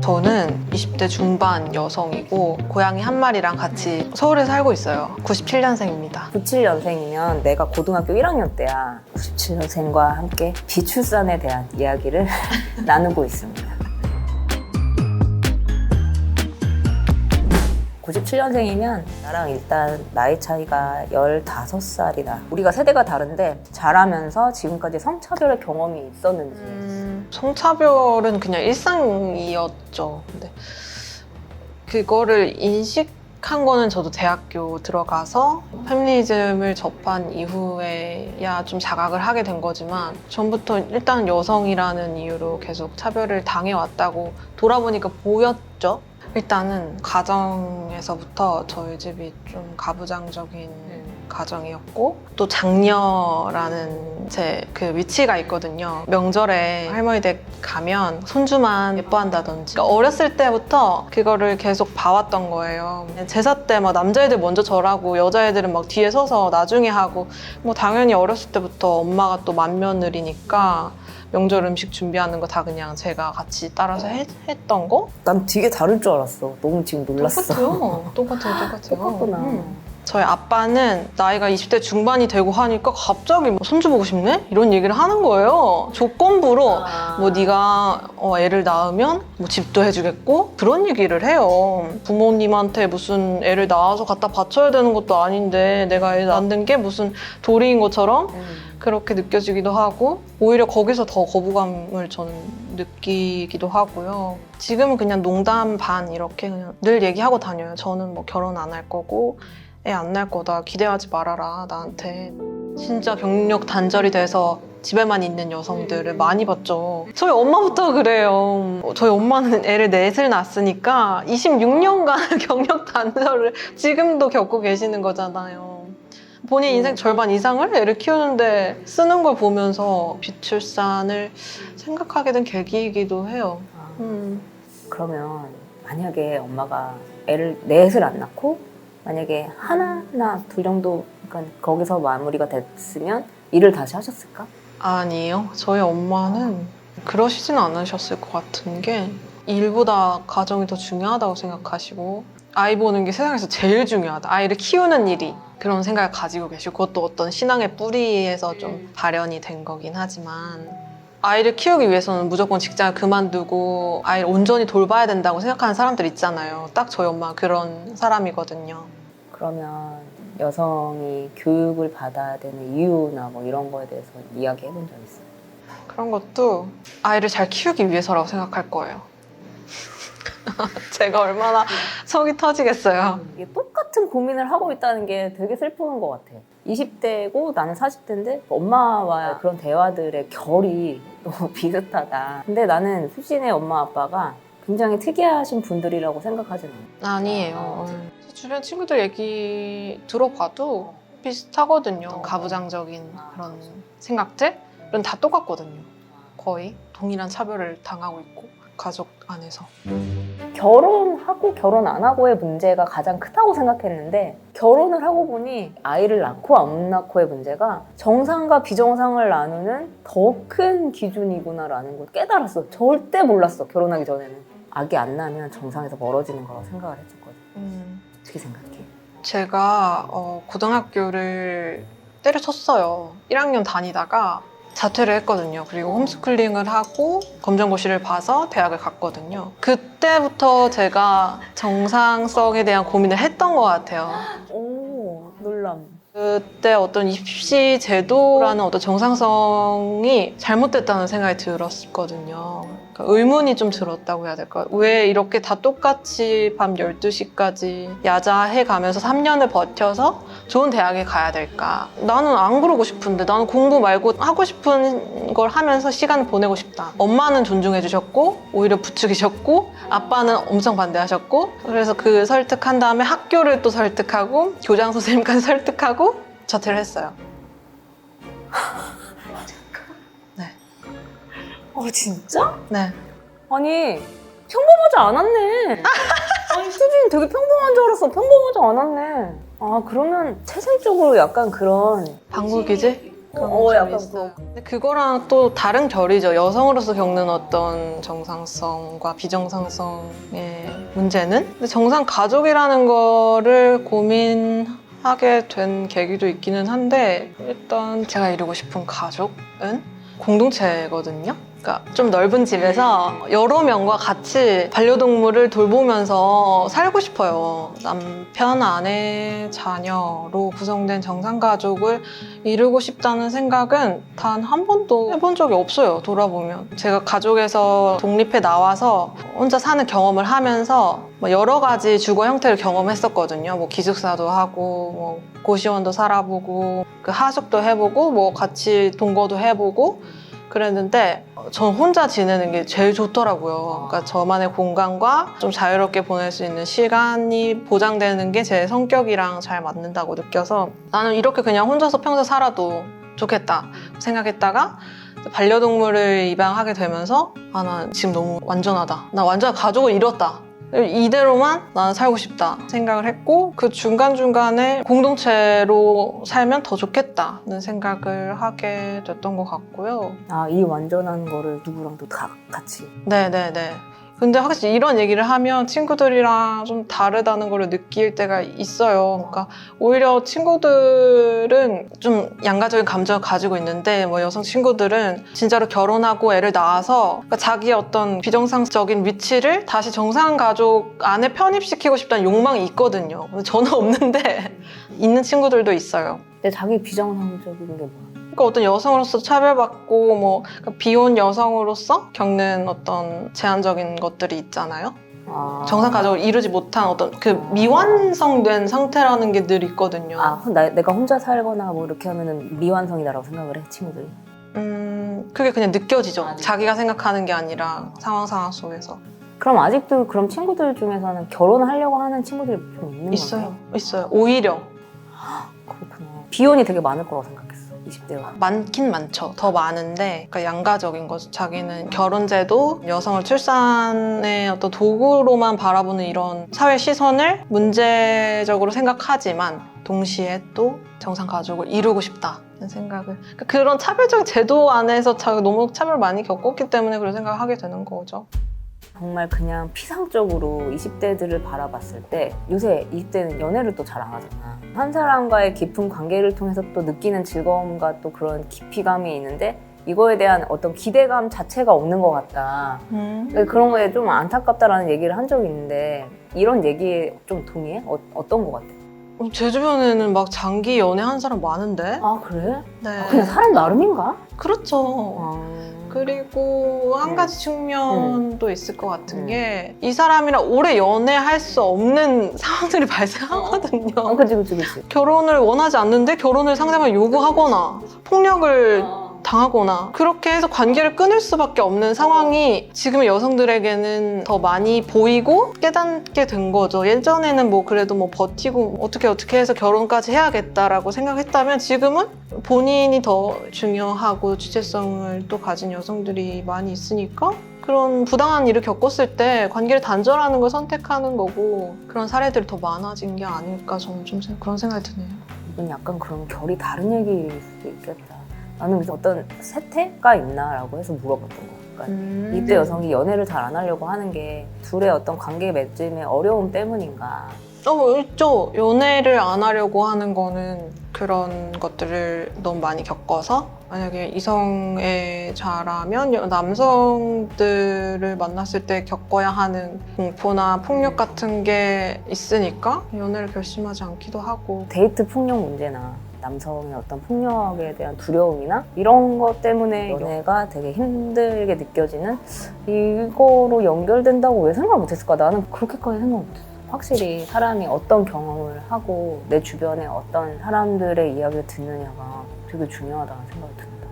저는 20대 중반 여성이고 고양이 한 마리랑 같이 서울에 살고 있어요. 97년생입니다. 97년생이면 내가 고등학교 1학년 때야. 97년생과 함께 비출산에 대한 이야기를 나누고 있습니다. 97년생이면 나랑 일단 나이 차이가 15살이다. 우리가 세대가 다른데 자라면서 지금까지 성차별의 경험이 있었는지. 성차별은 그냥 일상이었죠. 근데 그거를 인식한 거는 저도 대학교 들어가서 페미니즘을 접한 이후에야 좀 자각을 하게 된 거지만 전부터 일단 여성이라는 이유로 계속 차별을 당해왔다고 돌아보니까 보였죠. 일단은 가정에서부터 저희 집이 좀 가부장적인 가정이었고 또 장녀라는 제 그 위치가 있거든요. 명절에 할머니 댁 가면 손주만 예뻐한다든지 그러니까 어렸을 때부터 그거를 계속 봐왔던 거예요. 제사 때 막 남자애들 먼저 절하고 여자애들은 막 뒤에 서서 나중에 하고 뭐 당연히 어렸을 때부터 엄마가 또 맏며느리니까 명절 음식 준비하는 거 다 그냥 제가 같이 따라서 했던 거? 난 되게 다를 줄 알았어. 너무 지금 놀랐어. 똑같아요. 똑같구나. 저희 아빠는 나이가 20대 중반이 되고 하니까 갑자기 뭐 손주 보고 싶네? 이런 얘기를 하는 거예요. 조건부로 뭐 네가 애를 낳으면 뭐 집도 해주겠고 그런 얘기를 해요. 부모님한테 무슨 애를 낳아서 갖다 바쳐야 되는 것도 아닌데 내가 애 낳는 게 무슨 도리인 것처럼 그렇게 느껴지기도 하고 오히려 거기서 더 거부감을 저는 느끼기도 하고요. 지금은 그냥 농담 반 이렇게 그냥 늘 얘기하고 다녀요. 저는 뭐 결혼 안 할 거고 애 안 낳을 거다. 기대하지 말아라 나한테. 진짜 경력 단절이 돼서 집에만 있는 여성들을 많이 봤죠. 저희 엄마부터 그래요. 저희 엄마는 애를 넷을 낳았으니까 26년간 경력 단절을 지금도 겪고 계시는 거잖아요. 본인 인생 절반 이상을 애를 키우는데 쓰는 걸 보면서 비출산을 생각하게 된 계기이기도 해요. 그러면 만약에 엄마가 애를 넷을 안 낳고 만약에 하나나 둘 정도 그러니까 거기서 마무리가 됐으면 일을 다시 하셨을까? 아니에요. 저희 엄마는 그러시진 않으셨을 것 같은 게 일보다 가정이 더 중요하다고 생각하시고 아이 보는 게 세상에서 제일 중요하다. 아이를 키우는 일이 그런 생각을 가지고 계시고 그것도 어떤 신앙의 뿌리에서 좀 발현이 된 거긴 하지만 아이를 키우기 위해서는 무조건 직장을 그만두고 아이를 온전히 돌봐야 된다고 생각하는 사람들 있잖아요. 딱 저희 엄마가 그런 사람이거든요. 그러면 여성이 교육을 받아야 되는 이유나 뭐 이런 거에 대해서 이야기해 본 적 있어요? 그런 것도 아이를 잘 키우기 위해서라고 생각할 거예요. 제가 얼마나 속이 터지겠어요. 이게 똑같은 고민을 하고 있다는 게 되게 슬픈 것 같아. 20대고 나는 40대인데 엄마와 그런 대화들의 결이 너무 비슷하다. 근데 나는 수진의 엄마 아빠가 굉장히 특이하신 분들이라고 생각하진 않아. 아니에요. 주변 친구들 얘기 들어봐도 비슷하거든요. 가부장적인 그런 생각들은 다 똑같거든요. 거의 동일한 차별을 당하고 있고 가족 안에서. 결혼하고 결혼 안 하고의 문제가 가장 크다고 생각했는데 결혼을 하고 보니 아이를 낳고 안 낳고의 문제가 정상과 비정상을 나누는 더 큰 기준이구나라는 걸 깨달았어. 절대 몰랐어. 결혼하기 전에는. 아기 안 낳으면 정상에서 멀어지는 거라고 생각을 했었거든. 어떻게 생각해? 제가 고등학교를 때려쳤어요. 1학년 다니다가 자퇴를 했거든요. 그리고 홈스쿨링을 하고 검정고시를 봐서 대학을 갔거든요. 그때부터 제가 정상성에 대한 고민을 했던 것 같아요. 오, 놀람. 그때 어떤 입시 제도라는 어떤 정상성이 잘못됐다는 생각이 들었거든요. 그러니까 의문이 좀 들었다고 해야 될까요? 왜 이렇게 다 똑같이 밤 12시까지 야자해 가면서 3년을 버텨서 좋은 대학에 가야 될까? 나는 안 그러고 싶은데 나는 공부 말고 하고 싶은 걸 하면서 시간을 보내고 싶다. 엄마는 존중해 주셨고 오히려 부추기셨고 아빠는 엄청 반대하셨고 그래서 그 설득한 다음에 학교를 또 설득하고 교장 선생님까지 설득하고 자퇴를 했어요. 네. 진짜? 네. 아니 평범하지 않았네. 아니 수진이 되게 평범한 줄 알았어. 평범하지 않았네. 아 그러면 태생적으로 약간 그런 방구기질? 그런 점이 약간 있어요. 근데 그거랑 또 다른 결이죠. 여성으로서 겪는 어떤 정상성과 비정상성의 문제는. 근데 정상 가족이라는 거를 고민하게 된 계기도 있기는 한데, 일단 제가 이루고 싶은 가족은 공동체거든요. 그러니까 좀 넓은 집에서 여러 명과 같이 반려동물을 돌보면서 살고 싶어요. 남편, 아내, 자녀로 구성된 정상가족을 이루고 싶다는 생각은 단 한 번도 해본 적이 없어요. 돌아보면. 제가 가족에서 독립해 나와서 혼자 사는 경험을 하면서 여러 가지 주거 형태를 경험했었거든요. 뭐 기숙사도 하고, 뭐 고시원도 살아보고, 그 하숙도 해보고, 뭐 같이 동거도 해보고 그랬는데 전 혼자 지내는 게 제일 좋더라고요. 그러니까 저만의 공간과 좀 자유롭게 보낼 수 있는 시간이 보장되는 게 제 성격이랑 잘 맞는다고 느껴서 나는 이렇게 그냥 혼자서 평생 살아도 좋겠다 생각했다가 반려동물을 입양하게 되면서 나 지금 너무 완전하다. 나 완전 가족을 이뤘다. 이대로만 나는 살고 싶다 생각을 했고 그 중간중간에 공동체로 살면 더 좋겠다는 생각을 하게 됐던 것 같고요. 이 완전한 거를 누구랑도 다 같이. 네네네. 근데 확실히 이런 얘기를 하면 친구들이랑 좀 다르다는 걸 느낄 때가 있어요. 그러니까 오히려 친구들은 좀 양가적인 감정을 가지고 있는데 뭐 여성 친구들은 진짜로 결혼하고 애를 낳아서 그러니까 자기의 어떤 비정상적인 위치를 다시 정상 가족 안에 편입시키고 싶다는 욕망이 있거든요. 근데 저는 없는데 있는 친구들도 있어요. 근데 자기 비정상적인 게 뭐야? 그러니까 어떤 여성으로서 차별받고 뭐 그러니까 비혼 여성으로서 겪는 어떤 제한적인 것들이 있잖아요. 정상 가족을 이루지 못한 어떤 그 미완성된 상태라는 게 늘 있거든요. 내가 혼자 살거나 뭐 이렇게 하면은 미완성이다라고 생각을 해, 친구들이. 그게 그냥 느껴지죠. 자기가 생각하는 게 아니라 상황 속에서. 그럼 아직도 그럼 친구들 중에서는 결혼하려고 하는 친구들이 좀 있는 있어요. 있어요. 오히려. 그렇구나. 비혼이 되게 많을 거라고 생각했어. 20대가. 많긴 많죠. 더 많은데 그러니까 양가적인 거죠. 자기는 결혼제도 여성을 출산의 어떤 도구로만 바라보는 이런 사회 시선을 문제적으로 생각하지만 동시에 또 정상 가족을 이루고 싶다는 생각을 그러니까 그런 차별적인 제도 안에서 너무 차별 많이 겪었기 때문에 그런 생각을 하게 되는 거죠. 정말 그냥 피상적으로 20대들을 바라봤을 때 요새 20대는 연애를 또 잘 안 하잖아. 한 사람과의 깊은 관계를 통해서 또 느끼는 즐거움과 또 그런 깊이감이 있는데 이거에 대한 어떤 기대감 자체가 없는 것 같다. 그런 거에 좀 안타깝다라는 얘기를 한 적이 있는데 이런 얘기에 좀 동의해? 어떤 것 같아? 제 주변에는 막 장기 연애한 사람 많은데? 그래? 네. 그냥 사람 나름인가? 그렇죠. 그리고 한 가지 측면도 있을 것 같은 게 이 사람이랑 오래 연애할 수 없는 상황들이 발생하거든요. 그치. 결혼을 원하지 않는데 결혼을 상대방이 요구하거나 폭력을 당하거나 그렇게 해서 관계를 끊을 수밖에 없는 상황이 지금의 여성들에게는 더 많이 보이고 깨닫게 된 거죠. 예전에는 뭐 그래도 뭐 버티고 어떻게 해서 결혼까지 해야겠다라고 생각했다면 지금은 본인이 더 중요하고 주체성을 또 가진 여성들이 많이 있으니까 그런 부당한 일을 겪었을 때 관계를 단절하는 걸 선택하는 거고 그런 사례들이 더 많아진 게 아닐까 저는 좀 그런 생각이 드네요. 이건 약간 그럼 결이 다른 얘기일 수도 있겠다. 나는 그래서 어떤 세태가 있나라고 해서 물어봤던 거. 그러니까 이때 여성이 연애를 잘 안 하려고 하는 게 둘의 어떤 관계 맺음의 어려움 때문인가? 있죠. 연애를 안 하려고 하는 거는 그런 것들을 너무 많이 겪어서 만약에 이성에 잘하면 남성들을 만났을 때 겪어야 하는 공포나 폭력 같은 게 있으니까 연애를 결심하지 않기도 하고 데이트 폭력 문제나 남성의 어떤 폭력에 대한 두려움이나 이런 것 때문에 연애가 되게 힘들게 느껴지는 이거로 연결된다고 왜 생각 못했을까? 나는 그렇게까지 생각 못했어. 확실히 사람이 어떤 경험을 하고 내 주변에 어떤 사람들의 이야기를 듣느냐가 되게 중요하다는 생각이 든다.